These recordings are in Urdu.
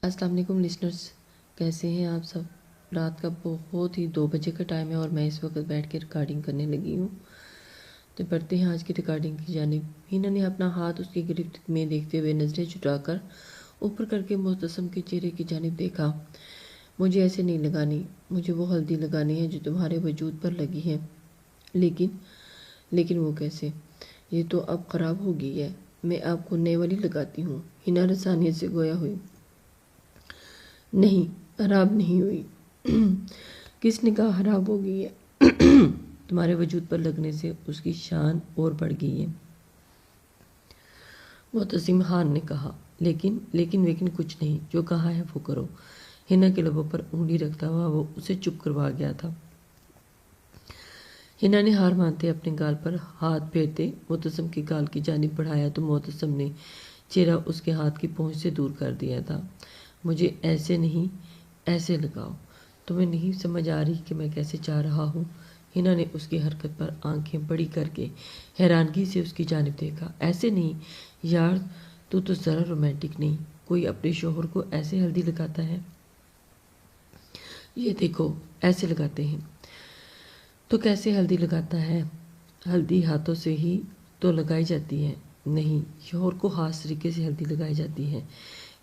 السلام علیکم لسنرز، کیسے ہیں آپ سب؟ رات کا بہت ہی 2 بجے کا ٹائم ہے اور میں اس وقت بیٹھ کے ریکارڈنگ کرنے لگی ہوں۔ تو بڑھتے ہیں آج کی ریکارڈنگ کی جانب۔ ہینا نے اپنا ہاتھ اس کی گرفت میں دیکھتے ہوئے نظریں جھٹا کر اوپر کر کے معتصم کے چہرے کی جانب دیکھا۔ مجھے ایسے نہیں لگانی، مجھے وہ ہلدی لگانی ہے جو تمہارے وجود پر لگی ہے۔ لیکن وہ کیسے؟ یہ تو اب خراب ہو گئی ہے، میں آپ کو نئے والی لگاتی ہوں۔ ہینا رسانیت سے گویا ہوئی۔ نہیں، خراب نہیں ہوئی۔ کس نے کہا خراب ہو گئی ہے؟ تمہارے وجود پر لگنے سے اس کی شان اور بڑھ گئی ہے، معتصم خان نے کہا۔ لیکن کچھ نہیں، جو کہا ہے وہ کرو۔ ہینا کے لبوں پر انگلی رکھتا ہوا وہ اسے چپ کروا گیا تھا۔ ہینا نے ہار مانتے اپنے گال پر ہاتھ پھیرتے معتصم کے گال کی جانب بڑھایا تو معتصم نے چہرہ اس کے ہاتھ کی پہنچ سے دور کر دیا تھا۔ مجھے ایسے نہیں، ایسے لگاؤ۔ تمہیں نہیں سمجھ آ رہی کہ میں کیسے چاہ رہا ہوں؟ ہینا نے اس کی حرکت پر آنکھیں بڑی کر کے حیرانگی سے اس کی جانب دیکھا۔ ایسے نہیں یار، تو ذرا رومانٹک نہیں۔ کوئی اپنے شوہر کو ایسے ہلدی لگاتا ہے؟ یہ دیکھو، ایسے لگاتے ہیں۔ تو کیسے ہلدی لگاتا ہے؟ ہلدی ہاتھوں سے ہی تو لگائی جاتی ہے۔ نہیں، شوہر کو خاص طریقے سے ہلدی لگائی جاتی ہے۔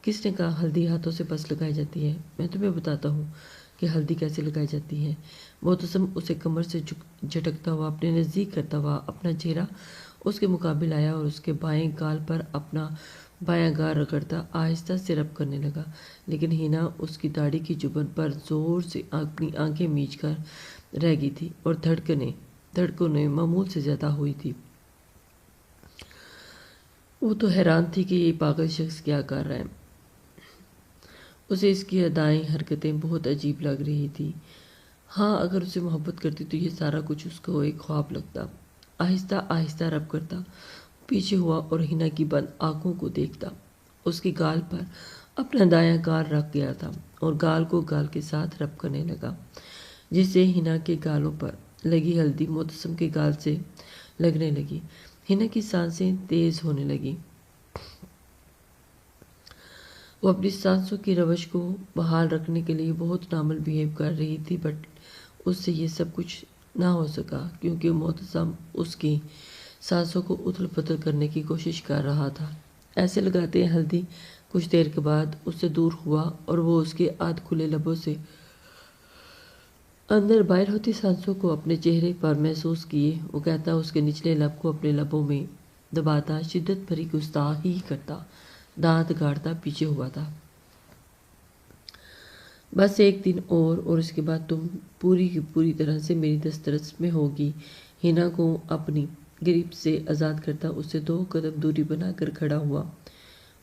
کس نے کہا ہلدی ہاتھوں سے بس لگائی جاتی ہے؟ میں تمہیں بتاتا ہوں کہ ہلدی کیسے لگائی جاتی ہے۔ معتصم اسے کمر سے جھٹکتا ہوا اپنے نزدیک کرتا ہوا اپنا چہرہ اس کے مقابل آیا اور اس کے بائیں گال پر اپنا بایاں گال رگڑتا آہستہ سے رب کرنے لگا۔ لیکن ہینا اس کی داڑھی کی جبن پر زور سے اپنی آنکھیں میچ کر رہ گئی تھی اور دھڑکنیں معمول سے زیادہ ہوئی تھی۔ وہ تو حیران تھی کہ یہ پاگل شخص کیا کر رہا ہے۔ اسے اس کی ادائیں حرکتیں بہت عجیب لگ رہی تھی۔ ہاں، اگر اسے محبت کرتی تو یہ سارا کچھ اس کو ایک خواب لگتا۔ آہستہ آہستہ رب کرتا پیچھے ہوا اور ہینا کی بند آنکھوں کو دیکھتا۔ اس کی گال پر اپنا دایاں گال رکھ گیا تھا اور گال کو گال کے ساتھ رب کرنے لگا، جس سے ہینا کے گالوں پر لگی ہلدی معتصم کے گال سے لگنے لگی۔ ہینا کی سانسیں تیز ہونے لگی۔ وہ اپنی سانسوں کی روش کو بحال رکھنے کے لیے بہت نارمل بیہیو کر رہی تھی، بٹ اس سے یہ سب کچھ نہ ہو سکا کیونکہ معتصم اس کی سانسوں کو اتھل پتھل کرنے کی کوشش کر رہا تھا۔ ایسے لگاتے ہیں ہلدی کچھ دیر کے بعد اس سے دور ہوا اور وہ اس کے آدھ کھلے لبوں سے اندر باہر ہوتی سانسوں کو اپنے چہرے پر محسوس کیے۔ وہ کہتا اس کے نچلے لب کو اپنے لبوں میں دباتا، شدت بھری گستاخی کرتا، دانت گاڑتا پیچھے ہوا تھا۔ بس ایک دن اور اس کے بعد تم پوری کی پوری طرح سے میری دسترس میں ہوگی۔ ہینا کو اپنی گرفت سے آزاد کرتا اس سے 2 قدم دوری بنا کر کھڑا ہوا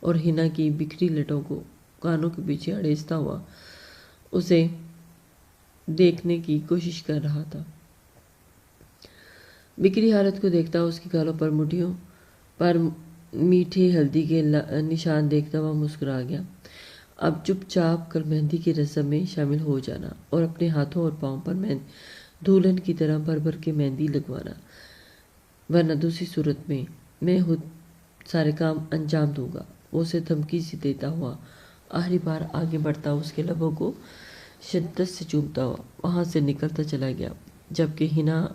اور ہینا کی بکھری لٹوں کو کانوں کے پیچھے اڑیستا ہوا اسے دیکھنے کی کوشش کر رہا تھا۔ بکھری حالت کو دیکھتا اس کی گالوں پر مٹھیوں پر میٹھے ہلدی کے نشان دیکھتا ہوا مسکرا گیا۔ اب چپ چاپ کر مہندی کی رسم میں شامل ہو جانا اور اپنے ہاتھوں اور پاؤں پر دلہن کی طرح بھر بھر کے مہندی لگوانا، ورنہ دوسری صورت میں خود سارے کام انجام دوں گا۔ وہ اسے دھمکی سی دیتا ہوا آخری بار آگے بڑھتا اس کے لبوں کو شدت سے چومتا ہوا وہاں سے نکلتا چلا گیا، جبکہ ہینا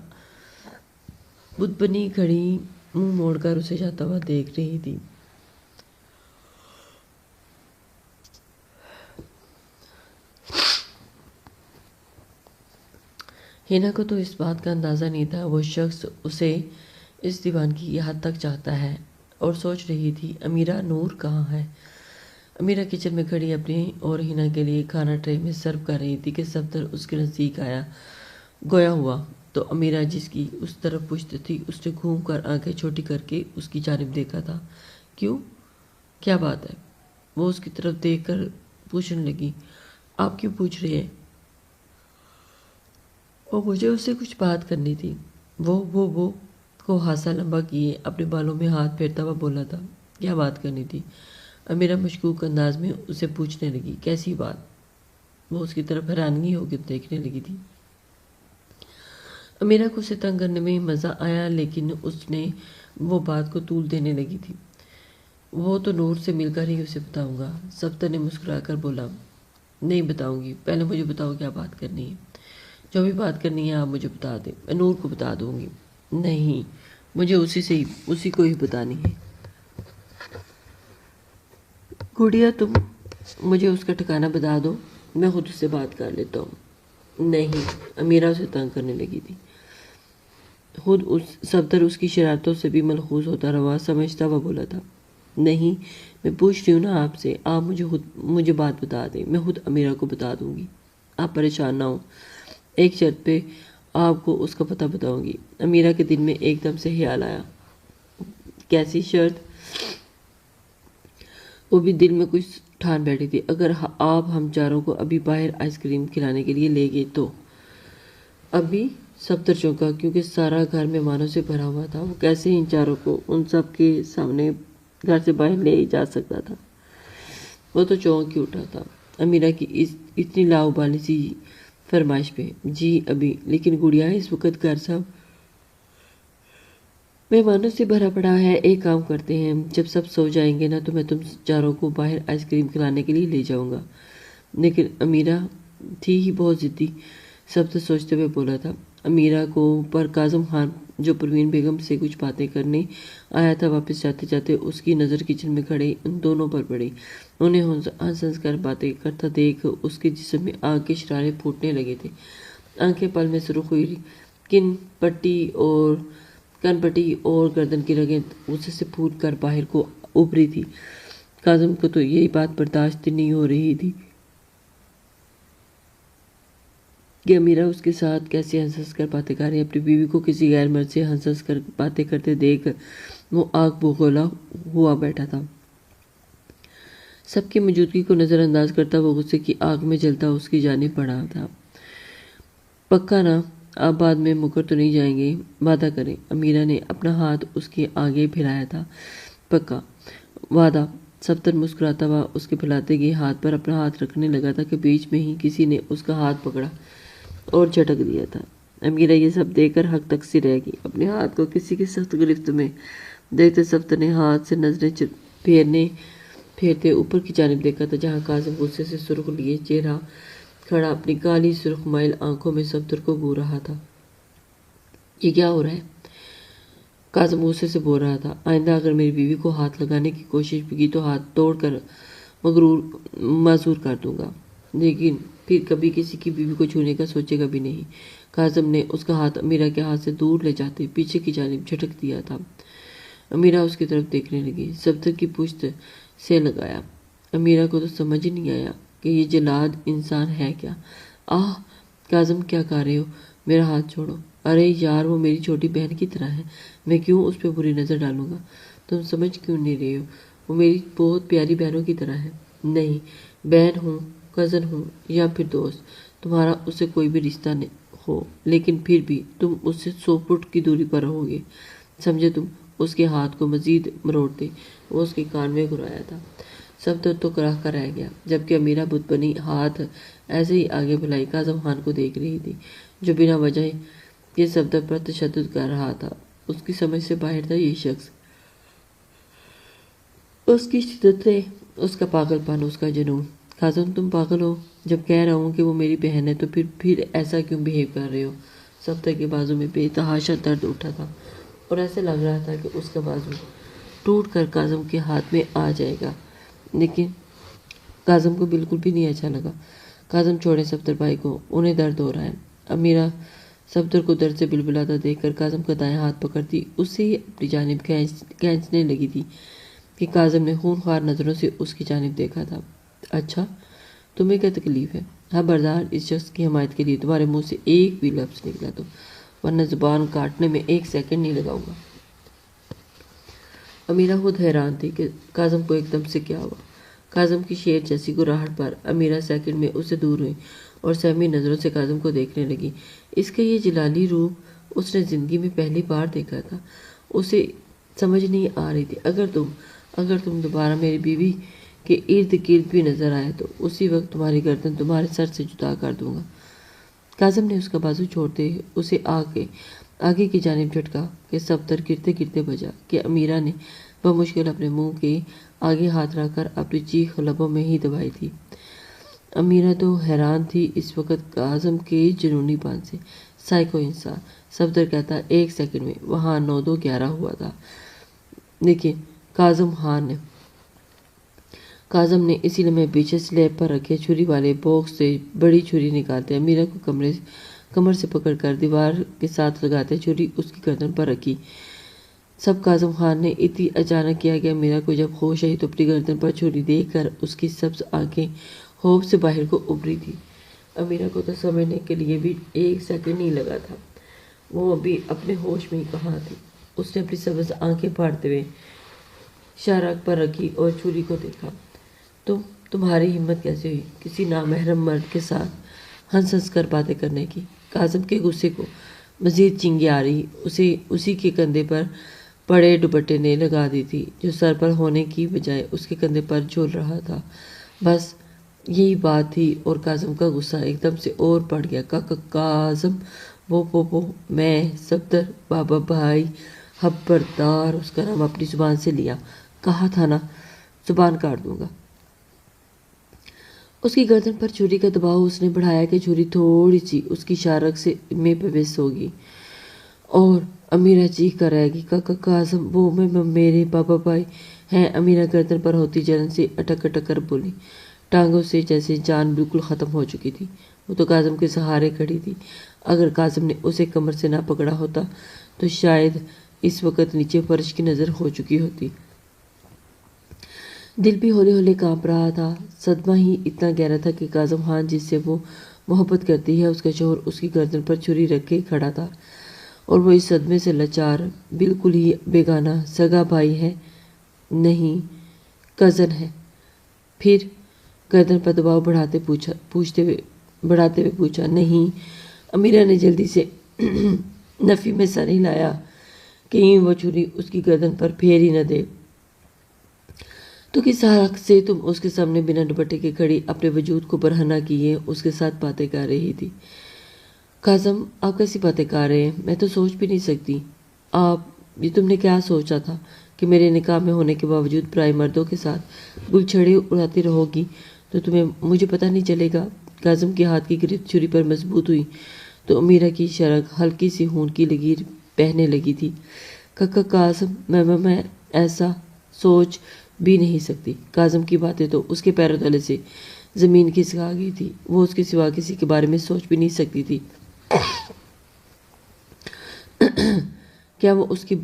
بت بنی کھڑی منہ موڑ کر اسے جاتا ہوا دیکھ رہی تھی۔ ہینا کو تو اس بات کا اندازہ نہیں تھا وہ شخص اسے اس دیوانگی کی حد تک چاہتا ہے، اور سوچ رہی تھی امیرہ نور کہاں ہے۔ امیرہ کچن میں کھڑی اپنی اور ہینا کے لیے کھانا ٹرے میں سرو کر رہی تھی کہ صفدر اس کے نزدیک آیا گویا ہوا تو امیرہ جس کی اس طرف پشت تھی اس نے گھوم کر آنکھیں چھوٹی کر کے اس کی جانب دیکھا تھا۔ کیوں؟ کیا بات ہے؟ وہ اس کی طرف دیکھ کر پوچھنے لگی۔ آپ کیوں پوچھ رہے ہیں؟ اور مجھے اس سے کچھ بات کرنی تھی۔ وہ کو ہاسا لمبا کیے اپنے بالوں میں ہاتھ پھیرتا ہوا بولا تھا۔ کیا بات کرنی تھی؟ امیرہ مشکوک انداز میں اسے پوچھنے لگی۔ کیسی بات؟ وہ اس کی طرف حیرانگی ہو کے دیکھنے لگی تھی۔ امیرہ کو اسے تنگ کرنے میں مزہ آیا لیکن اس نے وہ بات کو طول دینے لگی تھی۔ وہ تو نور سے مل کر ہی اسے بتاؤں گا۔ صفدر نے مسکرا کر بولا، نہیں بتاؤں گی، پہلے مجھے بتاؤ کیا بات کرنی ہے۔ جو بھی بات کرنی ہے آپ مجھے بتا دیں، میں نور کو بتا دوں گی۔ نہیں، مجھے اسی کو ہی بتانی ہے۔ گڑیا تم مجھے اس کا ٹھکانہ بتا دو، میں خود اس سے بات کر لیتا ہوں۔ نہیں، امیرہ اسے تنگ کرنے لگی تھی۔ خود صفدر اس کی شرارتوں سے بھی ملحوظ ہوتا رہا، سمجھتا ہوا بولا تھا، نہیں، میں پوچھ رہی ہوں نا آپ سے، آپ مجھے بات بتا دیں، میں خود امیرہ کو بتا دوں گی۔ آپ پریشان نہ ہوں، ایک شرط پہ آپ کو اس کا پتہ بتاؤں گی۔ امیرہ کے دل میں ایک دم سے خیال آیا۔ کیسی شرط؟ وہ بھی دل میں کچھ ٹھان بیٹھی تھی۔ اگر آپ ہم چاروں کو ابھی باہر آئس کریم کھلانے کے لیے لے گئے تو؟ ابھی؟ صفدر چونکا، کیونکہ سارا گھر مہمانوں سے بھرا ہوا تھا۔ وہ کیسے ان چاروں کو ان سب کے سامنے گھر سے باہر لے جا سکتا تھا؟ وہ تو چونک ہی اٹھا تھا امیرہ کی اتنی لاؤبالی سی فرمائش پہ۔ جی ابھی، لیکن گڑیا اس وقت گھر سب مہمانوں سے بھرا پڑا ہے۔ ایک کام کرتے ہیں، جب سب سو جائیں گے نا تو میں تم چاروں کو باہر آئس کریم کھلانے کے لیے لے جاؤں گا۔ لیکن امیرہ تھی ہی بہت ضدی، صفدر سوچتے ہوئے بولا تھا۔ امیرہ کو پر کاظم خان جو پروین بیگم سے کچھ باتیں کرنے آیا تھا، واپس جاتے جاتے اس کی نظر کچن میں کھڑے ان دونوں پر پڑی۔ انہیں ہنس ہنس کر باتیں کرتا دیکھ اس کے جسم میں آگ کے شرارے پھوٹنے لگے تھے۔ آنکھیں پل میں سرخ ہوئی، کن پٹی اور گردن کی رگیں غصے سے پھول کر باہر کو ابھری تھی۔ کاظم کو تو یہی بات برداشت نہیں ہو رہی تھی کہ امیرہ اس کے ساتھ کیسے ہنس ہنس کر باتیں کر رہی ہے۔ اپنی بیوی کو کسی غیر مرد سے ہنس ہنس کر باتیں کرتے دیکھ وہ آگ بگولا ہوا بیٹھا تھا۔ سب کی موجودگی کو نظر انداز کرتا وہ غصے کی آگ میں جلتا اس کی جانب بڑھا تھا۔ پکا نا، آپ بعد میں مکر تو نہیں جائیں گے؟ وعدہ کریں۔ امیرہ نے اپنا ہاتھ اس کے آگے پھیلایا تھا۔ پکا، وعدہ۔ صفدر مسکراتا ہوا اس کے پھیلاتے گئے ہاتھ پر اپنا ہاتھ رکھنے لگا تھا کہ بیچ میں ہی کسی نے اس کا ہاتھ پکڑا اور جھٹک دیا تھا۔ امیرہ یہ سب دیکھ کر حق تک سی رہ گئی، اپنے ہاتھ کو کسی کی سخت گرفت میں دیکھتے صفدر نے ہاتھ سے نظریں پھیرتے اوپر کی جانب دیکھا تھا، جہاں کاظم غصے سے سرخ لیے چہرہ کھڑا اپنی کالی سرخ مائل آنکھوں میں صفدر کو گھور رہا تھا۔ یہ کیا ہو رہا ہے؟ کاظم غصے سے بول رہا تھا، آئندہ اگر میری بیوی کو ہاتھ لگانے کی کوشش بھی کی تو ہاتھ توڑ کر معذور کر دوں گا، لیکن پھر کبھی کسی کی بیوی کو چھونے کا سوچے گا بھی نہیں۔ کاظم نے اس کا ہاتھ امیرہ کے ہاتھ سے دور لے جاتے پیچھے کی جانب جھٹک دیا تھا۔ امیرہ اس کی طرف دیکھنے لگی، صفدر کی پشت سے لگایا۔ امیرہ کو تو سمجھ ہی نہیں آیا کہ یہ جلاد انسان ہے کیا۔ آہ کاظم، کیا کر رہے ہو؟ میرا ہاتھ چھوڑو۔ ارے یار، وہ میری چھوٹی بہن کی طرح ہے، میں کیوں اس پہ بری نظر ڈالوں گا؟ تم سمجھ کیوں نہیں رہے ہو؟ وہ میری بہت پیاری بہنوں کی طرح ہے۔ نہیں، بہن ہوں، کزن ہوں یا پھر دوست، تمہارا اس سے کوئی بھی رشتہ ہو، لیکن پھر بھی تم اس سے 100 فٹ کی دوری پر رہو گے، سمجھے تم؟ اس کے ہاتھ کو مزید مروڑتے وہ اس کے کان میں گھرایا تھا۔ صفدر تو کراہ کر رہ گیا، جبکہ امیرہ بت بنی ہاتھ ایسے ہی آگے پھیلائی کاظم خان کو دیکھ رہی تھی، جو بنا وجہ یہ صفدر پر تشدد کر رہا تھا۔ اس کی سمجھ سے باہر تھا یہ شخص، اس کی شدتیں، اس کا پاگل پن، اس کا جنون۔ کاظم، تم پاگل ہو؟ جب کہہ رہا ہوں کہ وہ میری بہن ہے تو پھر ایسا کیوں بہیو کر رہے ہو؟ صفدر کے بازو میں بے تحاشا درد اٹھا تھا اور ایسے لگ رہا تھا کہ اس کا بازو ٹوٹ کر کاظم کے ہاتھ میں آ جائے گا، لیکن کاظم کو بالکل بھی نہیں اچھا لگا۔ کاظم، چھوڑے صفدر بھائی کو، انہیں درد ہو رہا ہے۔ امیرہ صفدر کو درد سے بلبلاتا دیکھ کر کاظم کا دائیں ہاتھ پکڑتی اسے ہی اپنی جانب کھینچنے لگی تھی کہ کاظم نے خونخوار نظروں سے اس کی جانب دیکھا تھا۔ اچھا، تمہیں کیا تکلیف ہے؟ خبردار اس شخص کی حمایت کے لیے تمہارے منہ سے ایک بھی لفظ نکلا تو ورنہ زبان کاٹنے میں 1 سیکنڈ نہیں لگاؤں گا۔ امیرہ خود حیران تھی کہ کاظم کو ایک دم سے کیا ہوا۔ کاظم کی شیر جیسی گراہٹ پر امیرہ سیکنڈ میں اس سے دور ہوئی اور سہمی نظروں سے کاظم کو دیکھنے لگی۔ اس کا یہ جلالی روپ اس نے زندگی میں پہلی بار دیکھا تھا۔ اسے سمجھ نہیں آ رہی تھی، اگر تم دوبارہ میری بیوی کے ارد گرد بھی نظر آئے تو اسی وقت تمہاری گردن تمہارے سر سے جدا کر دوں گا۔ کاظم نے اس کا بازو چھوڑتے اسے آگے کی جانب جھٹکا کہ صفدر گرتے گرتے بجا کہ امیرہ نے بمشکل اپنے منہ کے آگے ہاتھ رکھ کر اپنی چیخ لبوں میں ہی دبائی تھی۔ امیرہ تو حیران تھی اس وقت کاظم کے جنونی پان سے۔ سائیکو انسان، صفدر کہتا، 1 سیکنڈ میں وہاں 9-2-11 ہوا تھا۔ لیکن کاظم نے اسی لمحے پیچھے سلیب پر رکھے چھری والے باکس سے بڑی چھری نکالتے امیرہ کو کمر سے پکڑ کر دیوار کے ساتھ لگاتے چھری اس کی گردن پر رکھی۔ سب کاظم خان نے اتنی اچانک کیا کہ امیرہ کو جب ہوش آئی تو اپنی گردن پر چھری دیکھ کر اس کی سبز آنکھیں خوف سے باہر کو ابھری تھی۔ امیرہ کو تو سمجھنے کے لیے بھی 1 سیکنڈ نہیں لگا تھا وہ ابھی اپنے ہوش میں ہی کہاں تھی۔ اس نے اپنی سبز آنکھیں پھاڑتے ہوئے شاہراہ پر رکھی اور چھری کو دیکھا۔ تمہاری ہمت کیسے ہوئی کسی نامحرم مرد کے ساتھ ہنس ہنس کر باتیں کرنے کی؟ کاظم کے غصے کو مزید چنگی آ رہی اسے اسی کے کندھے پر پڑے دوپٹے نے لگا دی تھی جو سر پر ہونے کی بجائے اس کے کندھے پر جھول رہا تھا۔ بس یہی بات تھی اور کاظم کا غصہ ایک دم سے اور بڑھ گیا۔ کاظم وہ میں صفدر بابا بھائی خبردار، اس کا نام اپنی زبان سے لیا، کہا تھا نا زبان کاٹ دوں گا۔ اس کی گردن پر چھری کا دباؤ اس نے بڑھایا کہ چھری تھوڑی سی اس کی شارک سے میں پیوست ہوگی اور امیرہ چیخ کر رہ گئی، کاظم وہ میں میرے بابا بھائی ہیں۔ امیرہ گردن پر ہوتی جلن سے اٹک اٹک کر بولی، ٹانگوں سے جیسے جان بالکل ختم ہو چکی تھی۔ وہ تو کاظم کے سہارے کھڑی تھی۔ اگر کاظم نے اسے کمر سے نہ پکڑا ہوتا تو شاید اس وقت نیچے فرش کی نظر ہو چکی ہوتی۔ دل بھی ہولے ہولے کانپ رہا تھا۔ صدمہ ہی اتنا گہرا تھا کہ کاظم خان جس سے وہ محبت کرتی ہے اس کا شوہر اس کی گردن پر چھری رکھ کے کھڑا تھا اور وہ اس صدمے سے لاچار، بالکل ہی بیگانہ سگا بھائی ہے نہیں کزن ہے۔ پھر گردن پر دباؤ بڑھاتے ہوئے پوچھا، نہیں۔ امیرہ نے جلدی سے نفی میں سر ہلایا، کہیں وہ چھری اس کی گردن پر پھیر ہی نہ دے۔ تو کس حق سے تم اس کے سامنے بنا دوپٹے کے کھڑی اپنے وجود کو برہنہ کیے اس کے ساتھ باتیں کر رہی تھی؟ کاظم آپ کیسی باتیں کر رہے ہیں؟ میں تو سوچ بھی نہیں سکتی۔ یہ تم نے کیا سوچا تھا کہ میرے نکاح میں ہونے کے باوجود پرائے مردوں کے ساتھ گلچھڑے اڑاتی رہو گی تو مجھے پتہ نہیں چلے گا؟ کاظم کے ہاتھ کی گرفت چھری پر مضبوط ہوئی تو امیرہ کی شرک ہلکی سی خون کی لکیر بہنے لگی تھی۔ کاظم میں ایسا سوچ بھی نہیں سکتی۔ کاظم کی باتیں تو اس کے پیروں تلے سے زمین کھسکا گئی تھی۔ وہ اس کے سوا کسی کے بارے میں سوچ بھی نہیں سکتی تھی۔ کیا وہ اس کی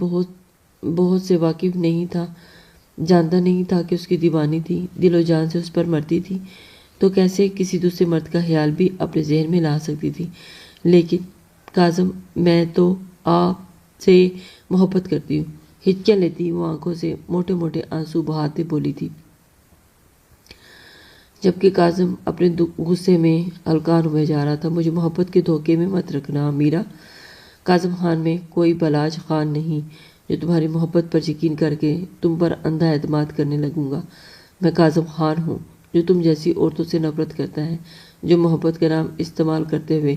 بہت سے واقف نہیں تھا، جانتا نہیں تھا کہ اس کی دیوانی تھی، دل و جان سے اس پر مرتی تھی تو کیسے کسی دوسرے مرد کا خیال بھی اپنے ذہن میں لا سکتی تھی؟ لیکن کاظم میں تو آپ سے محبت کرتی ہوں، ہچکیاں لیتی وہ آنکھوں سے موٹے موٹے آنسو بہاتے بولی تھی، جبکہ کاظم اپنے غصے میں ہلکان ہوئے جا رہا تھا۔ مجھے محبت کے دھوکے میں مت رکھنا امیرہ۔ کاظم خان میں کوئی بلاج خان نہیں جو تمہاری محبت پر یقین کر کے تم پر اندھا اعتماد کرنے لگوں گا۔ میں کاظم خان ہوں جو تم جیسی عورتوں سے نفرت کرتا ہے، جو محبت کا نام استعمال کرتے ہوئے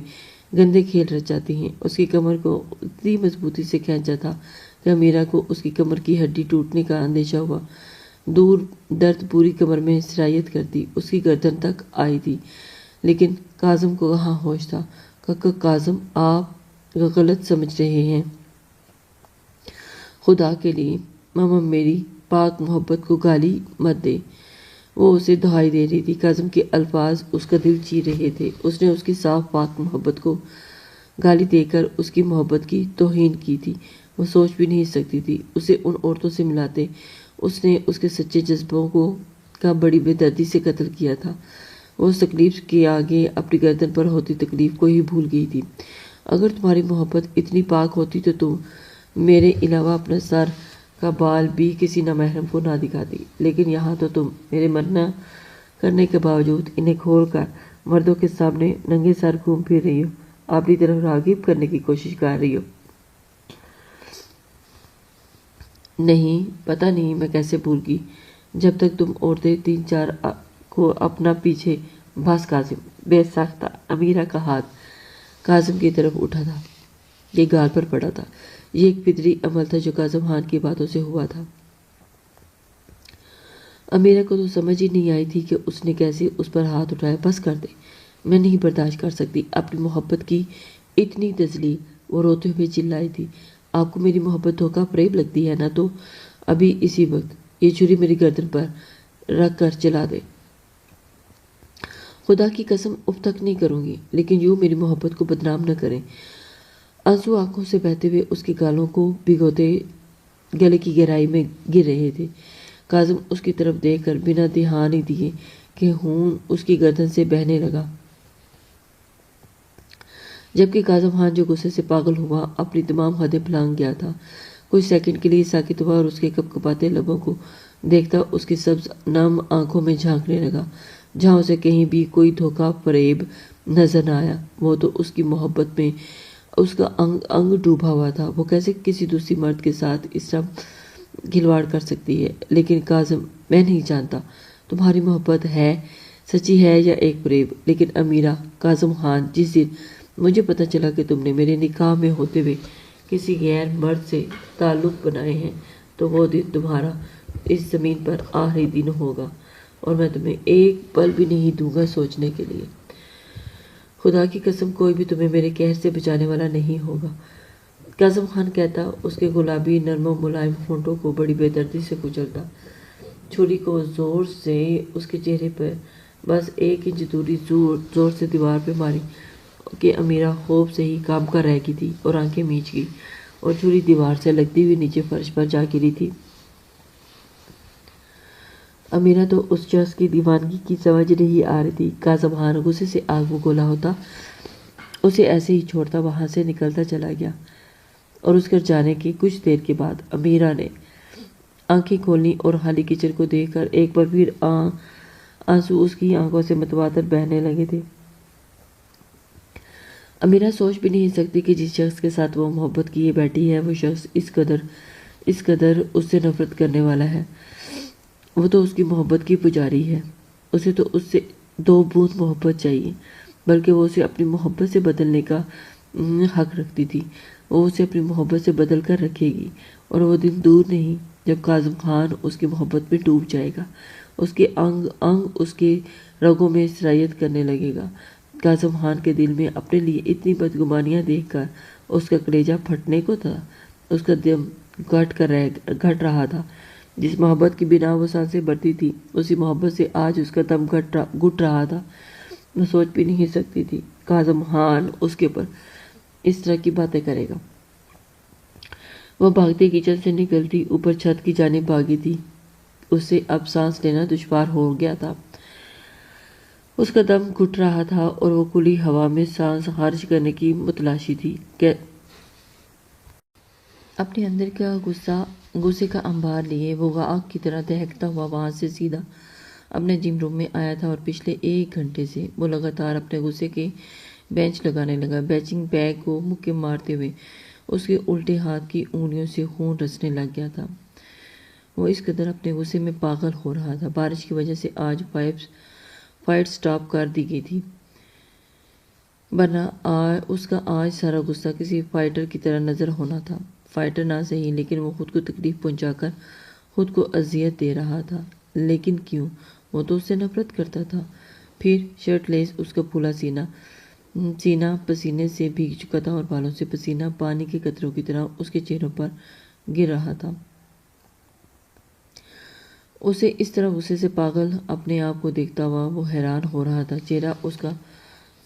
گندے کھیل رچاتی ہیں۔ اس کی کمر کو اتنی مضبوطی سے کھینچا تھا کہ امیرہ کو اس کی کمر کی ہڈی ٹوٹنے کا اندیشہ ہوا۔ درد پوری کمر میں سرایت کرتی اس کی گردن تک آئی تھی، لیکن کاظم کو کہاں ہوش تھا۔ کاظم آپ غلط سمجھ رہے ہیں۔ خدا کے لیے ماما میری پاک محبت کو گالی مت دے۔ وہ اسے دہائی دے رہی تھی۔ کاظم کے الفاظ اس کا دل چیر رہے تھے۔ اس نے اس کی صاف پاک محبت کو گالی دے کر اس کی محبت کی توہین کی تھی۔ وہ سوچ بھی نہیں سکتی تھی اسے ان عورتوں سے ملاتے اس نے اس کے سچے جذبوں کا بڑی بے دردی سے قتل کیا تھا۔ وہ اس تکلیف کے آگے اپنی گردن پر ہوتی تکلیف کو ہی بھول گئی تھی۔ اگر تمہاری محبت اتنی پاک ہوتی تو تم میرے علاوہ اپنا سر کا بال بھی کسی نامحرم کو نہ دکھاتی، لیکن یہاں تو تم میرے منع کرنے کے باوجود انہیں کھول کر مردوں کے سامنے ننگے سر گھوم پھر رہی ہو، اپنی طرف راغب کرنے کی کوشش کر رہی ہو۔ نہیں، پتہ نہیں میں کیسے بھول گئی، جب تک تم عورتیں 3-4 کو اپنا پیچھے۔ بس کاظم، بے ساختہ امیرہ کا ہاتھ کاظم کی طرف اٹھا تھا، یہ گال پر پڑا تھا۔ یہ ایک فطری عمل تھا جو کاظم خان کی باتوں سے ہوا تھا۔ امیرہ کو تو سمجھ ہی نہیں آئی تھی کہ اس نے کیسے اس پر ہاتھ اٹھایا۔ بس کر دے، میں نہیں برداشت کر سکتی اپنی محبت کی اتنی تجلی۔ وہ روتے ہوئے چلائی تھی، آپ کو میری محبت دھوکہ فریب لگتی ہے نا، تو ابھی اسی وقت یہ چھری میری گردن پر رکھ کر چلا دے۔ خدا کی قسم اف تک نہیں کروں گی، لیکن یوں میری محبت کو بدنام نہ کریں۔ آنسو آنکھوں سے بہتے ہوئے اس کے گالوں کو بھگوتے گلے کی گہرائی میں گر رہے تھے۔ کاظم اس کی طرف دیکھ کر بنا دھیان ہی دیے کہ خون اس کی گردن سے بہنے لگا، جبکہ کاظم خان جو غصے سے پاگل ہوا اپنی تمام حدیں پھلانگ گیا تھا، کچھ سیکنڈ کے لیے ساکت ہوا اور اس کے کپ کپاتے لبوں کو دیکھتا اس کی سبز نم آنکھوں میں جھانکنے لگا، جہاں اسے کہیں بھی کوئی دھوکہ فریب نظر نہ آیا۔ وہ تو اس کی محبت میں اس کا انگ انگ ڈوبا ہوا تھا، وہ کیسے کسی دوسری مرد کے ساتھ اس طرح کھلواڑ کر سکتی ہے؟ لیکن کاظم، میں نہیں جانتا تمہاری محبت ہے سچی ہے یا ایک فریب، لیکن امیرہ، کاظم خان، جس دن مجھے پتہ چلا کہ تم نے میرے نکاح میں ہوتے ہوئے کسی غیر مرد سے تعلق بنائے ہیں، تو وہ دن تمہارا اس زمین پر آخری دن ہوگا، اور میں تمہیں ایک پل بھی نہیں دوں گا سوچنے کے لیے۔ خدا کی قسم کوئی بھی تمہیں میرے قہر سے بچانے والا نہیں ہوگا، کاظم خان کہتا، اس کے گلابی نرم و ملائم ہونٹوں کو بڑی بے دردی سے کچلتا، چھری کو زور سے اس کے چہرے پر بس 1 انچ دوری زور سے دیوار پہ ماری کہ امیرہ خوف سے ہی کام کر رہ گئی تھی اور آنکھیں میچ گئی، اور چھری دیوار سے لگتی ہوئی نیچے فرش پر جا گری تھی۔ امیرہ تو اس شخص کی دیوانگی کی سمجھ نہیں آ رہی تھی۔ کاظم خان غصے سے آگ بگولا ہوتا اسے ایسے ہی چھوڑتا وہاں سے نکلتا چلا گیا، اور اس کے جانے کے کچھ دیر کے بعد امیرہ نے آنکھیں کھولیں اور خالی کچن کو دیکھ کر ایک بار پھر آنسو اس کی آنکھوں سے متواتر بہنے لگے تھے۔ امیرہ سوچ بھی نہیں سکتی کہ جس شخص کے ساتھ وہ محبت کیے بیٹھی ہے وہ شخص اس قدر اس سے نفرت کرنے والا ہے۔ وہ تو اس کی محبت کی پجاری ہے، اسے تو اس سے 2 بوند محبت چاہیے، بلکہ وہ اسے اپنی محبت سے بدلنے کا حق رکھتی تھی۔ وہ اسے اپنی محبت سے بدل کر رکھے گی، اور وہ دن دور نہیں جب کاظم خان اس کی محبت میں ڈوب جائے گا، اس کے انگ انگ اس کے رگوں میں سرایت کرنے لگے گا۔ کاظم خان کے دل میں اپنے لیے اتنی بدگمانیاں دیکھ کر اس کا کلیجہ پھٹنے کو تھا، اس کا دم گھٹ رہا تھا۔ جس محبت کی بنا وہ سانسیں بھرتی تھی، اسی محبت سے آج اس کا دم گھٹ رہا تھا۔ وہ سوچ بھی نہیں سکتی تھی کاظم خان اس کے پر اس طرح کی باتیں کرے گا۔ وہ بھاگتے کچن سے نکلتی اوپر چھت کی جانب بھاگی تھی، اس سے اب سانس لینا دشوار ہو گیا تھا، اس کا دم گھٹ رہا تھا اور وہ کھلی ہوا میں سانس خارج کرنے کی متلاشی تھی کہ اپنے اندر کا غصے کا انبار لیے وہ آگ کی طرح دہکتا ہوا وہاں سے سیدھا اپنے جم روم میں آیا تھا، اور پچھلے 1 گھنٹے سے وہ لگاتار اپنے غصے کے بینچ لگانے لگا۔ بیچنگ بیگ کو مکے مارتے ہوئے اس کے الٹے ہاتھ کی انگلیوں سے خون رسنے لگ گیا تھا۔ وہ اس قدر اپنے غصے میں پاگل ہو رہا تھا۔ بارش کی وجہ سے آج فائٹ سٹاپ کر دی گئی تھی، ورنہ اس کا آج سارا غصہ کسی فائٹر کی طرح نظر ہونا تھا۔ فائٹر نہ صحیح، لیکن وہ خود کو تکلیف پہنچا کر خود کو اذیت دے رہا تھا۔ لیکن کیوں؟ وہ تو اس سے نفرت کرتا تھا۔ پھر شرٹ لیس اس کا پھولا سینہ پسینے سے بھیگ چکا تھا، اور بالوں سے پسینہ پانی کے قطروں کی طرح اس کے چہروں پر گر رہا تھا۔ اسے اس طرح غصے سے پاگل اپنے آپ کو دیکھتا ہوا وہ حیران ہو رہا تھا۔ چہرہ اس کا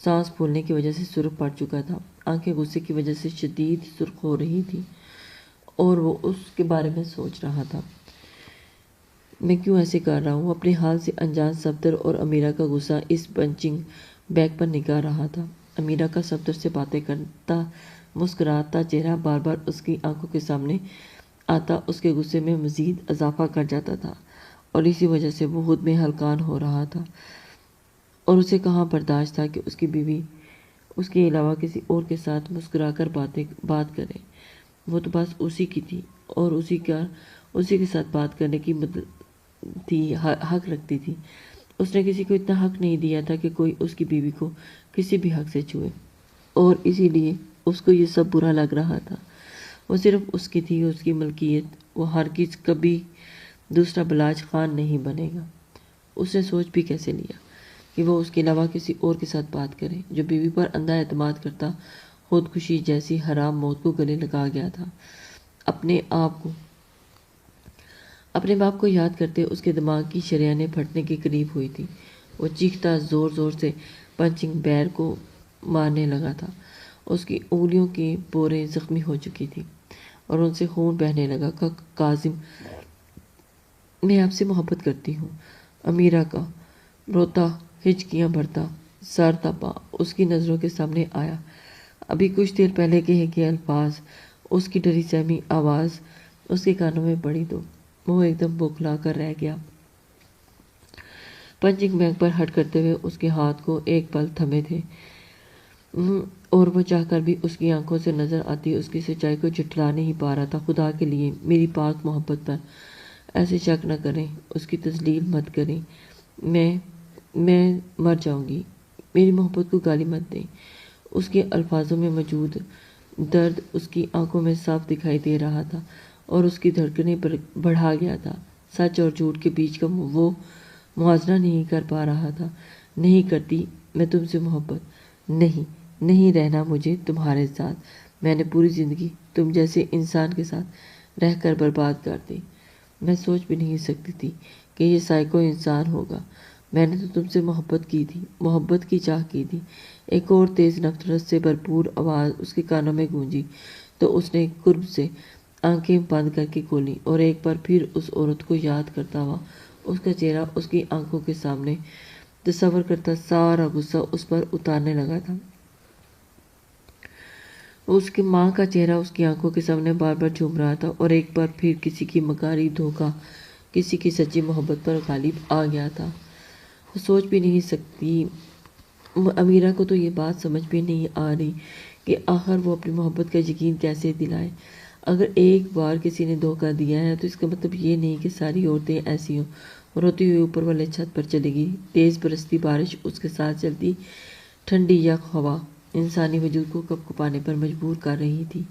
سانس پھولنے کی وجہ سے سرخ پڑ چکا تھا، آنکھیں غصے کی وجہ سے شدید سرخ ہو رہی تھی، اور وہ اس کے بارے میں سوچ رہا تھا، میں کیوں ایسے کر رہا ہوں؟ اپنے حال سے انجان صفدر اور امیرہ کا غصہ اس پنچنگ بیگ پر نگاہ رہا تھا۔ امیرہ کا صفدر سے باتیں کرتا مسکراتا چہرہ بار بار اس کی آنکھوں کے سامنے آتا اس کے غصے میں مزید اضافہ کر جاتا تھا، اور اسی وجہ سے وہ خود میں ہلکان ہو رہا تھا، اور اسے کہاں برداشت تھا کہ اس کی بیوی اس کے علاوہ کسی اور کے ساتھ مسکرا کر بات کرے۔ وہ تو بس اسی کی تھی، اور اسی کے ساتھ بات کرنے کی حق رکھتی تھی۔ اس نے کسی کو اتنا حق نہیں دیا تھا کہ کوئی اس کی بیوی کو کسی بھی حق سے چھوئے، اور اسی لیے اس کو یہ سب برا لگ رہا تھا۔ وہ صرف اس کی تھی، اس کی ملکیت۔ وہ ہرگز کبھی دوسرا بلاج خان نہیں بنے گا۔ اس نے سوچ بھی کیسے لیا کہ وہ اس کے علاوہ کسی اور کے ساتھ بات کرے جو بیوی پر اندھا اعتماد کرتا خودکشی جیسی حرام موت کو گلے لگا گیا تھا۔ اپنے باپ کو یاد کرتے اس کے دماغ کی شریانیں پھٹنے کے قریب ہوئی تھی۔ وہ چیختا زور زور سے پنچنگ بیگ کو مارنے لگا تھا۔ اس کی انگلیوں کے پورے زخمی ہو چکی تھی اور ان سے خون بہنے لگا۔ کاظم، میں آپ سے محبت کرتی ہوں۔ امیرہ کا روتا ہچکیاں بھرتا سر تپا اس کی نظروں کے سامنے آیا۔ ابھی کچھ دیر پہلے کہے گئے الفاظ، اس کی ڈری سہمی آواز اس کے کانوں میں پڑی تو وہ ایک دم بوکھلا کر رہ گیا۔ پنچنگ بیگ پر ہٹ کرتے ہوئے اس کے ہاتھ کو ایک پل تھمے تھے اور وہ چاہ کر بھی اس کی آنکھوں سے نظر آتی اس کی سچائی کو جھٹلا نہیں پا رہا تھا۔ خدا کے لیے میری پاک محبت پر ایسے شک نہ کریں، اس کی تذلیل مت کریں، میں مر جاؤں گی، میری محبت کو گالی مت دیں۔ اس کے الفاظوں میں موجود درد اس کی آنکھوں میں صاف دکھائی دے رہا تھا اور اس کی دھڑکنیں بڑھا گیا تھا۔ سچ اور جھوٹ کے بیچ کا وہ موازنہ نہیں کر پا رہا تھا۔ نہیں کرتی میں تم سے محبت، نہیں رہنا مجھے تمہارے ساتھ۔ میں نے پوری زندگی تم جیسے انسان کے ساتھ رہ کر برباد کر دی۔ میں سوچ بھی نہیں سکتی تھی کہ یہ سائیکو انسان ہوگا۔ میں نے تو تم سے محبت کی تھی، محبت کی چاہ کی تھی۔ ایک اور تیز نفرت سے بھرپور آواز اس کے کانوں میں گونجی تو اس نے قرب سے آنکھیں بند کر کے کھولی اور ایک بار پھر اس عورت کو یاد کرتا ہوا اس کا چہرہ اس کی آنکھوں کے سامنے تصور کرتا سارا غصہ اس پر اتارنے لگا تھا۔ اس کی ماں کا چہرہ اس کی آنکھوں کے سامنے بار بار جھوم رہا تھا اور ایک بار پھر کسی کی مکاری دھوکہ کسی کی سچی محبت پر غالب آ گیا تھا۔ وہ سوچ بھی نہیں سکتی، امیرہ کو تو یہ بات سمجھ بھی نہیں آ رہی کہ آخر وہ اپنی محبت کا یقین کیسے دلائے۔ اگر ایک بار کسی نے دھوکہ دیا ہے تو اس کا مطلب یہ نہیں کہ ساری عورتیں ایسی ہوں۔ روتی ہوئی اوپر والے چھت پر چلے گئی۔ تیز برستی بارش، اس کے ساتھ چلتی ٹھنڈی یک ہوا انسانی وجود کو کپکپانے پر مجبور کر رہی تھی،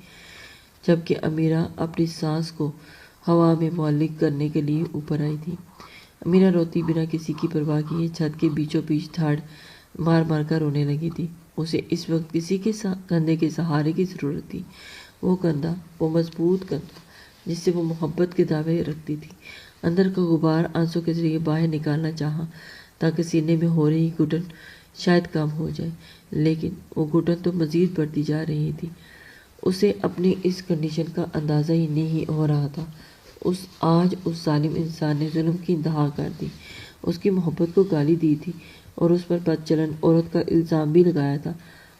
جبکہ امیرہ اپنی سانس کو ہوا میں معلق کرنے کے لیے اوپر آئی تھی۔ امیرہ روتی بنا کسی کی پرواہ کیے چھت کے بیچوں بیچ دھاڑ مار مار کر رونے لگی تھی۔ اسے اس وقت کسی کے کندھے کے سہارے کی ضرورت تھی۔ وہ کندھا، وہ مضبوط کندھا جس سے وہ محبت کے دعوے رکھتی تھی۔ اندر کا غبار آنسوں کے ذریعے باہر نکالنا چاہا تاکہ سینے میں ہو رہی گھٹن شاید کم ہو جائے، لیکن وہ گھٹن تو مزید بڑھتی جا رہی تھی۔ اسے اپنی اس کنڈیشن کا اندازہ ہی نہیں ہو رہا تھا۔ آج اس ظالم انسان نے ظلم کی انتہا کر دی، اس کی محبت کو گالی دی تھی اور اس پر بد چلن عورت کا الزام بھی لگایا تھا۔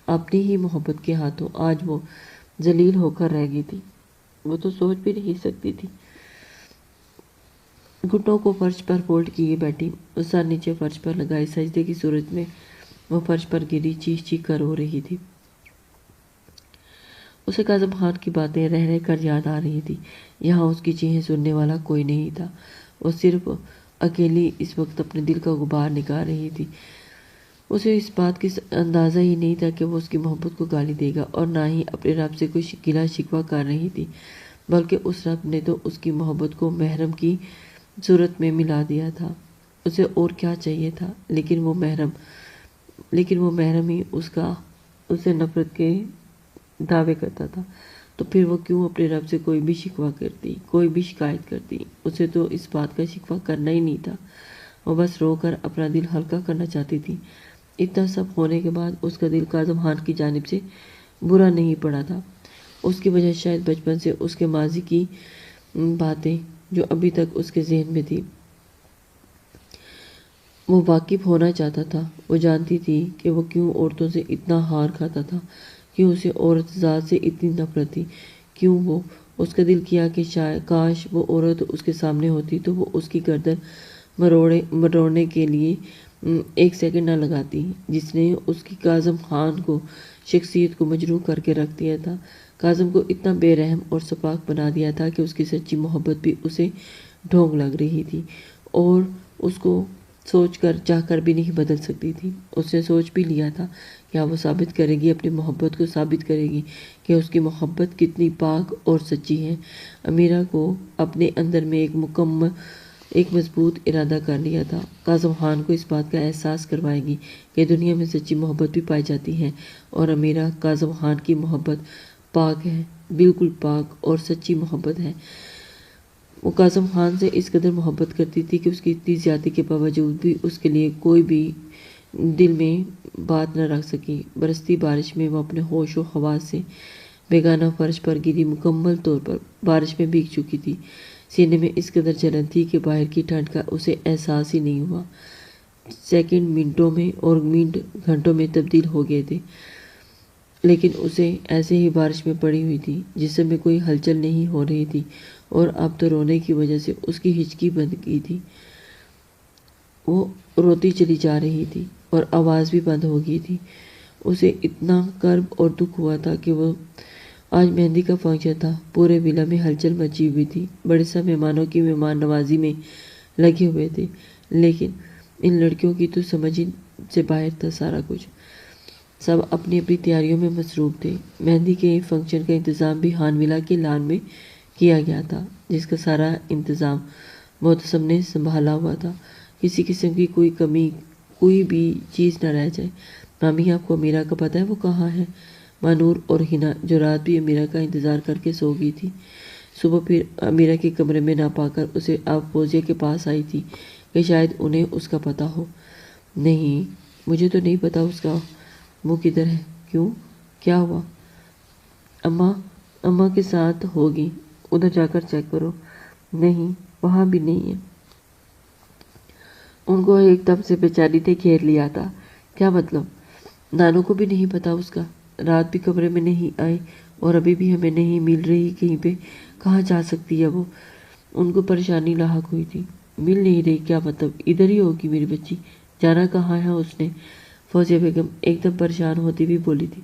اپنی ہی محبت کے ہاتھوں آج وہ ذلیل ہو کر رہ گئی تھی۔ وہ تو سوچ بھی نہیں سکتی تھی۔ گھٹنوں کو فرش پر فولڈ کیے بیٹھی، سر نیچے فرش پر لگائے سجدے کی صورت میں وہ فرش پر گری چیخ چیخ کر رو رہی تھی۔ اسے کاظم خان کی باتیں رہ رہ کر یاد آ رہی تھی۔ یہاں اس کی چیخیں سننے والا کوئی نہیں تھا۔ وہ صرف اکیلی اس وقت اپنے دل کا غبار نکال رہی تھی۔ اسے اس بات کی اندازہ ہی نہیں تھا کہ وہ اس کی محبت کو گالی دے گا، اور نہ ہی اپنے رب سے کوئی گلہ شکوہ کر رہی تھی، بلکہ اس رب نے تو اس کی محبت کو محرم کی صورت میں ملا دیا تھا۔ اسے اور کیا چاہیے تھا؟ لیکن وہ محرم ہی اسے نفرت کے دعوے کرتا تھا، تو پھر وہ کیوں اپنے رب سے کوئی بھی شکوہ کرتی، کوئی بھی شکایت کرتی؟ اسے تو اس بات کا شکوہ کرنا ہی نہیں تھا۔ وہ بس رو کر اپنا دل ہلکا کرنا چاہتی تھی۔ اتنا سب ہونے کے بعد اس کا دل کاظم خان کی جانب سے برا نہیں پڑا تھا۔ اس کی وجہ شاید بچپن سے اس کے ماضی کی باتیں جو ابھی تک اس کے ذہن میں تھی وہ واقف ہونا چاہتا تھا۔ وہ جانتی تھی کہ وہ کیوں عورتوں سے اتنا ہار کھاتا تھا، کیوں اسے عورت ذات سے اتنی نفرت تھی، کیوں وہ اس کا دل کیا کہ کاش وہ عورت اس کے سامنے ہوتی تو وہ اس کی گردن مروڑنے کے لیے ایک سیکنڈ نہ لگاتی، جس نے اس کی کاظم خان کو شخصیت کو مجروح کر کے رکھ دیا تھا، کاظم کو اتنا بے رحم اور سپاک بنا دیا تھا کہ اس کی سچی محبت بھی اسے ڈھونگ لگ رہی تھی اور اس کو سوچ کر چاہ کر بھی نہیں بدل سکتی تھی۔ اس نے سوچ بھی لیا تھا کیا وہ ثابت کرے گی، اپنی محبت کو ثابت کرے گی کہ اس کی محبت کتنی پاک اور سچی ہے۔ امیرہ کو اپنے اندر میں ایک ایک مضبوط ارادہ کر لیا تھا۔ کاظم خان کو اس بات کا احساس کروائے گی کہ دنیا میں سچی محبت بھی پائی جاتی ہے، اور امیرہ کاظم خان کی محبت پاک ہے، بالکل پاک اور سچی محبت ہے۔ وہ کاظم خان سے اس قدر محبت کرتی تھی کہ اس کی اتنی زیادتی کے باوجود بھی اس کے لیے کوئی بھی دل میں بات نہ رکھ سکی۔ برستی بارش میں وہ اپنے ہوش و حواس سے بیگانہ فرش پر گری مکمل طور پر بارش میں بھیگ چکی تھی۔ سینے میں اس قدر جلن تھی کہ باہر کی ٹھنڈ کا اسے احساس ہی نہیں ہوا۔ سیکنڈ منٹوں میں اور منٹ گھنٹوں میں تبدیل ہو گئے تھے، لیکن اسے ایسے ہی بارش میں پڑی ہوئی تھی، جسم میں کوئی ہلچل نہیں ہو رہی تھی، اور اب تو رونے کی وجہ سے اس کی ہچکی بند کی تھی۔ وہ روتی چلی جا رہی تھی اور آواز بھی بند ہو گئی تھی۔ اسے اتنا کرب اور دکھ ہوا تھا کہ وہ آج مہندی کا فنکشن تھا، پورے ولا میں ہلچل مچی ہوئی تھی، بڑے سا مہمانوں کی مہمان نوازی میں لگے ہوئے تھے، لیکن ان لڑکیوں کی تو سمجھ سے باہر تھا سارا کچھ۔ سب اپنی اپنی تیاریوں میں مصروف تھے۔ مہندی کے فنکشن کا انتظام بھی خان ولا کے لان میں کیا گیا تھا، جس کا سارا انتظام معتصم نے سنبھالا ہوا تھا۔ کسی قسم کی کوئی کمی، کوئی بھی چیز نہ رہ جائے۔ مامی، آپ کو امیرہ کا پتہ ہے وہ کہاں ہے؟ مانور اور ہنا، جو رات بھی امیرہ کا انتظار کر کے سو گئی تھی، صبح پھر امیرہ کے کمرے میں نہ پا کر اسے اب فوزیہ کے پاس آئی تھی کہ شاید انہیں اس کا پتہ ہو۔ نہیں، مجھے تو نہیں پتہ اس کا وہ کدھر ہے۔ کیوں؟ کیا ہوا؟ اماں کے ساتھ ہوگی، ادھر جا کر چیک کرو۔ نہیں، وہاں بھی نہیں ہے۔ ان کو ایک دم سے بے چینی نے گھیر لیا تھا۔ کیا مطلب؟ نانو کو بھی نہیں پتہ اس کا؟ رات بھی کمرے میں نہیں آئی اور ابھی بھی ہمیں نہیں مل رہی کہیں پہ۔ کہاں جا سکتی ہے وہ؟ ان کو پریشانی لاحق ہوئی تھی۔ مل نہیں رہی کیا مطلب؟ ادھر ہی ہوگی میری بچی، جانا کہاں ہے اس نے؟ فوزیہ بیگم ایک دم پریشان ہوتی ہوئی بولی تھی۔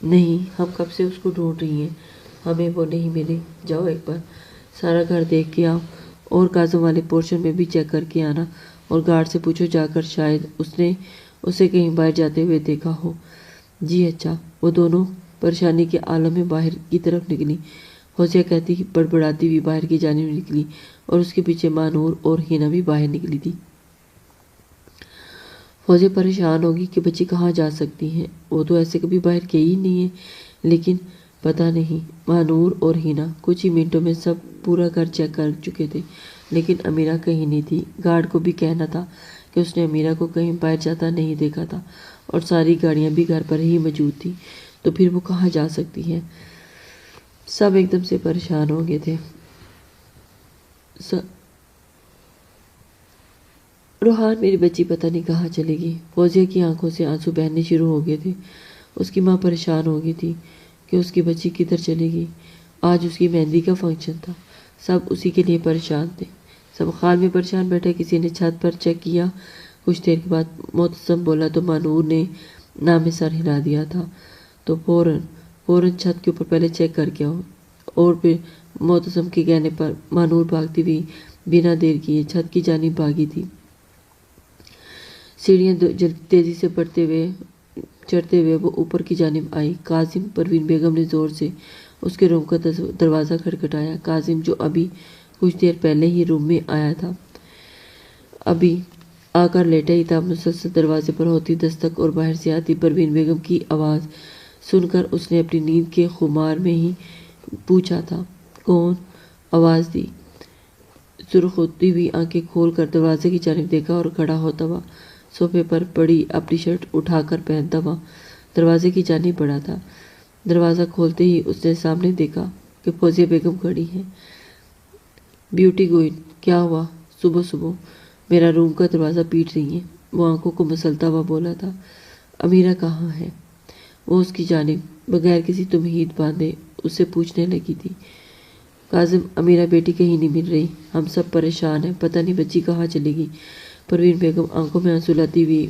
نہیں، ہم کب سے اس کو ڈھونڈ رہی ہیں، ہمیں وہ نہیں ملی۔ جاؤ ایک بار سارا گھر دیکھ کے آؤ، اور کاظم والے پورشن میں بھی چیک کر کے آنا، اور گارڈ سے پوچھو جا کر، شاید اس نے اسے کہیں باہر جاتے ہوئے دیکھا ہو۔ جی اچھا۔ وہ دونوں پریشانی کے عالم میں باہر کی طرف نکلی۔ فوزیہ کہتی بڑبڑاتی ہوئی باہر کی جانب نکلی، اور اس کے پیچھے مانور اور ہنا بھی باہر نکلی تھی۔ فوزیہ پریشان ہوگی کہ بچی کہاں جا سکتی ہیں، وہ تو ایسے کبھی باہر گئی ہی نہیں ہے، لیکن پتہ نہیں۔ مانور اور ہنا کچھ ہی منٹوں میں سب پورا گھر چیک کر چکے تھے، لیکن امیرہ کہیں نہیں تھی۔ گارڈ کو بھی کہنا تھا کہ اس نے امیرہ کو کہیں باہر جاتا نہیں دیکھا تھا، اور ساری گاڑیاں بھی گھر پر ہی موجود تھیں، تو پھر وہ کہاں جا سکتی ہے؟ سب ایک دم سے پریشان ہو گئے تھے۔ روحان، میری بچی پتہ نہیں کہاں چلے گی۔ فوزیہ کی آنکھوں سے آنسو بہنے شروع ہو گئے تھے۔ اس کی ماں پریشان ہو گئی تھی کہ اس کی بچی کدھر چلے گی۔ آج اس کی مہندی کا فنکشن تھا، سب اسی کے لیے پریشان تھے۔ سب خال میں پریشان بیٹھے۔ کسی نے چھت پر چیک کیا۔ کچھ دیر کے بعد معتصم بولا تو مانور نے نام میں سر ہلا دیا تھا، تو فوراً چھت کے اوپر پہلے چیک کر کے آؤ۔ اور پھر معتصم کے کہنے پر مانور بھاگتی ہوئی بنا دیر کیے چھت کی جانب بھاگی تھی۔ سیڑھیاں تیزی سے چڑھتے ہوئے وہ اوپر کی جانب آئی۔ کاظم، پروین بیگم نے زور سے اس کے روم کا دروازہ کھٹکھٹایا۔ کاظم، جو ابھی کچھ دیر پہلے ہی روم میں آیا تھا، ابھی آ کر لیٹا ہی تھا، مسلسل دروازے پر ہوتی دستک اور باہر سے آتی پروین بیگم کی آواز سن کر اس نے اپنی نیند کے خمار میں ہی پوچھا تھا، کون؟ آواز دی۔ سرخ ہوتی ہوئی آنکھیں کھول کر دروازے کی جانب دیکھا اور کھڑا ہوتا ہوا صوفے پر پڑی اپنی شرٹ اٹھا کر پہنتا ہوا دروازے کی جانب بڑھا تھا۔ دروازہ کھولتے ہی اس نے سامنے دیکھا کہ فوزیہ بیگم کھڑی ہیں۔ بیوٹی گوئن، کیا ہوا؟ صبح صبح میرا روم کا دروازہ پیٹ رہی ہیں، وہ آنکھوں کو مسلتا ہوا بولا تھا۔ امیرہ کہاں ہے؟ وہ اس کی جانب بغیر کسی تمہید باندھے اس سے پوچھنے لگی تھی۔ کاظم، امیرہ بیٹی کہیں نہیں مل رہی، ہم سب پریشان ہیں، پتہ نہیں بچی کہاں چلے گی۔ پروین بیگم آنکھوں میں آنسو لاتی ہوئی